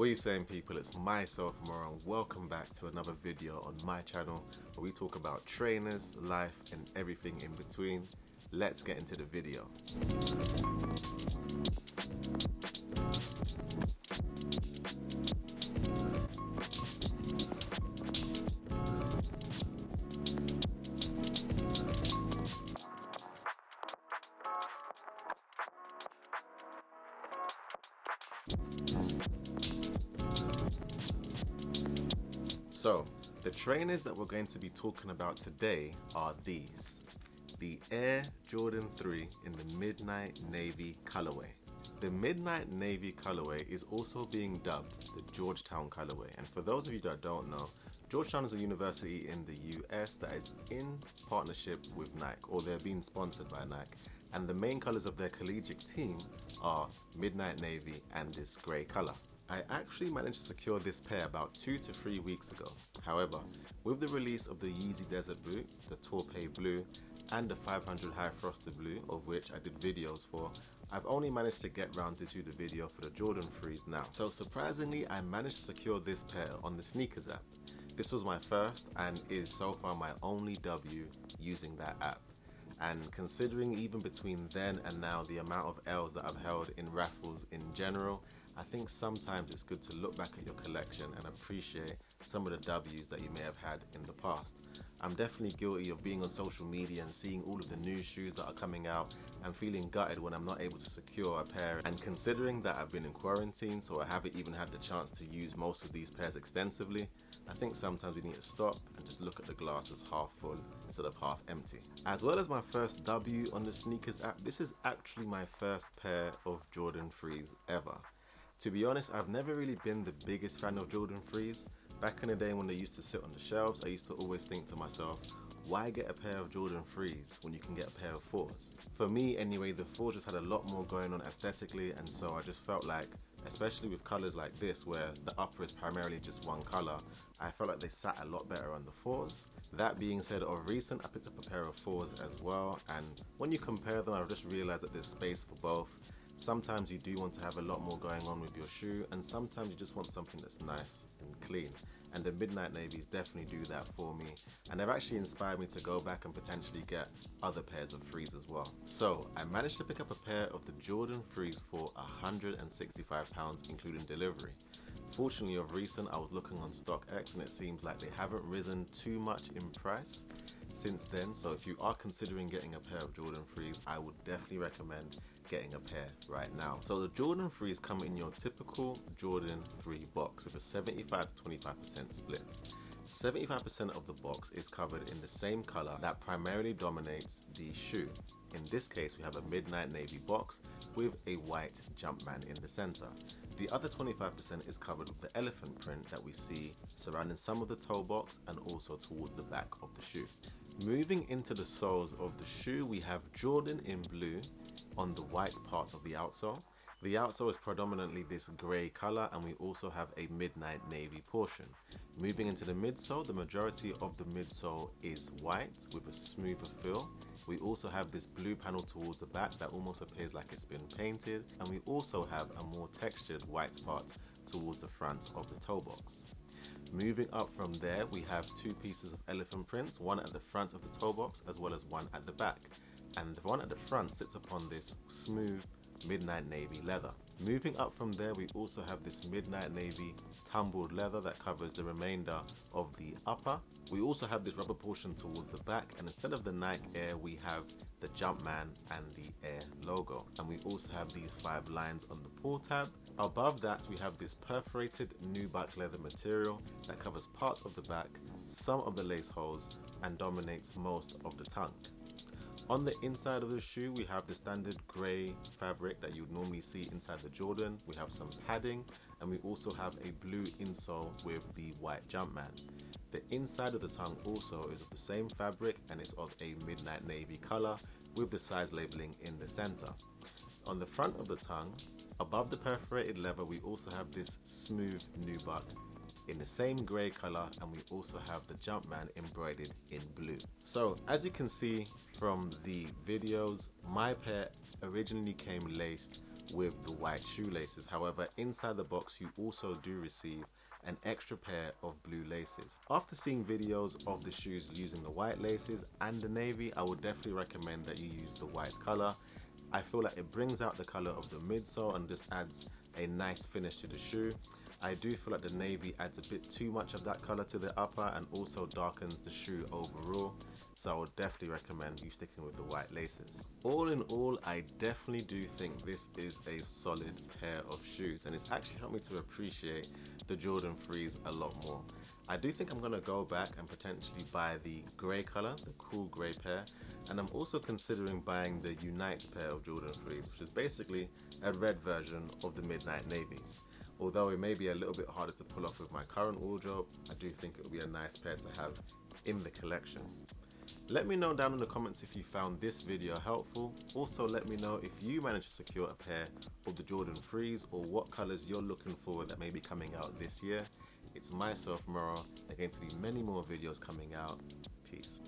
What are you saying, people? It's myself, Mora, and welcome back to another video on my channel where we talk about trainers, life, and everything in between. Let's get into the video. So, the trainers that we're going to be talking about today are these. The Air Jordan 3 in the Midnight Navy colorway. The Midnight Navy colorway is also being dubbed the Georgetown colorway, and for those of you that don't know, Georgetown is a university in the US that is in partnership with Nike, or they're being sponsored by Nike, and the main colors of their collegiate team are Midnight Navy and this grey color. I actually managed to secure this pair about 2 to 3 weeks ago. However, with the release of the Yeezy Desert Boot, the Torpe Blue, and the 500 High Frosted Blue, of which I did videos for, I've only managed to get round to do the video for the Jordan 3s now. So surprisingly, I managed to secure this pair on the Sneakers app. This was my first and is so far my only W using that app. And considering even between then and now the amount of L's that I've held in raffles in general, I think sometimes it's good to look back at your collection and appreciate some of the W's that you may have had in the past. I'm definitely guilty of being on social media and seeing all of the new shoes that are coming out and feeling gutted when I'm not able to secure a pair. And considering that I've been in quarantine, so I haven't even had the chance to use most of these pairs extensively, I think sometimes we need to stop and just look at the glass as half full instead of half empty. As well as my first W on the Sneakers app, this is actually my first pair of Jordan 3s ever. To be honest, I've never really been the biggest fan of Jordan 3s. Back in the day when they used to sit on the shelves, I used to always think to myself, why get a pair of Jordan 3s when you can get a pair of 4s? For me anyway, the 4s just had a lot more going on aesthetically, and so I just felt like, especially with colours like this where the upper is primarily just one colour, I felt like they sat a lot better on the 4s. That being said, of recent I picked up a pair of 4s as well, and when you compare them I've just realised that there's space for both. Sometimes you do want to have a lot more going on with your shoe, and sometimes you just want something that's nice and clean, and the Midnight Navies definitely do that for me, and they've actually inspired me to go back and potentially get other pairs of 3s as well. So I managed to pick up a pair of the Jordan 3s for £165 including delivery. Fortunately, of recent I was looking on StockX and it seems like they haven't risen too much in price since then, so if you are considering getting a pair of Jordan 3s, I would definitely recommend getting a pair right now. So the Jordan 3s come in your typical Jordan 3 box with a 75 to 25% split. 75% of the box is covered in the same color that primarily dominates the shoe. In this case, we have a Midnight Navy box with a white Jumpman in the center. The other 25% is covered with the elephant print that we see surrounding some of the toe box and also towards the back of the shoe. Moving into the soles of the shoe, we have Jordan in blue on the white part of the outsole. The outsole is predominantly this grey colour, and we also have a Midnight Navy portion. Moving into the midsole, the majority of the midsole is white with a smoother feel. We also have this blue panel towards the back that almost appears like it's been painted, and we also have a more textured white part towards the front of the toe box. Moving up from there, we have two pieces of elephant prints, one at the front of the toe box as well as one at the back, and the one at the front sits upon this smooth Midnight Navy leather. Moving up from there, we also have this Midnight Navy tumbled leather that covers the remainder of the upper. We also have this rubber portion towards the back, and instead of the Nike Air we have the Jumpman and the Air logo, and we also have these 5 lines on the pull tab. Above that we have this perforated nubuck leather material that covers part of the back, some of the lace holes, and dominates most of the tongue. On the inside of the shoe, we have the standard grey fabric that you would normally see inside the Jordan. We have some padding, and we also have a blue insole with the white Jumpman. The inside of the tongue also is of the same fabric, and it's of a Midnight Navy color with the size labeling in the center. On the front of the tongue, above the perforated leather, we also have this smooth nubuck in the same grey color, and we also have the Jumpman embroidered in blue. So as you can see from the videos, my pair originally came laced with the white shoelaces. However, inside the box you also do receive an extra pair of blue laces. After seeing videos of the shoes using the white laces and the navy, I would definitely recommend that you use the white color. I feel like it brings out the color of the midsole and just adds a nice finish to the shoe. I do feel like the navy adds a bit too much of that color to the upper and also darkens the shoe overall. So I would definitely recommend you sticking with the white laces. All in all, I definitely do think this is a solid pair of shoes, and it's actually helped me to appreciate the Jordan 3s a lot more. I do think I'm going to go back and potentially buy the grey color, the cool grey pair, and I'm also considering buying the Unite pair of Jordan 3s, which is basically a red version of the Midnight Navies. Although it may be a little bit harder to pull off with my current wardrobe, I do think it will be a nice pair to have in the collection. Let me know down in the comments if you found this video helpful. Also let me know if you managed to secure a pair of the Jordan 3s or what colors you're looking for that may be coming out this year. It's myself, Moro. There are going to be many more videos coming out. Peace.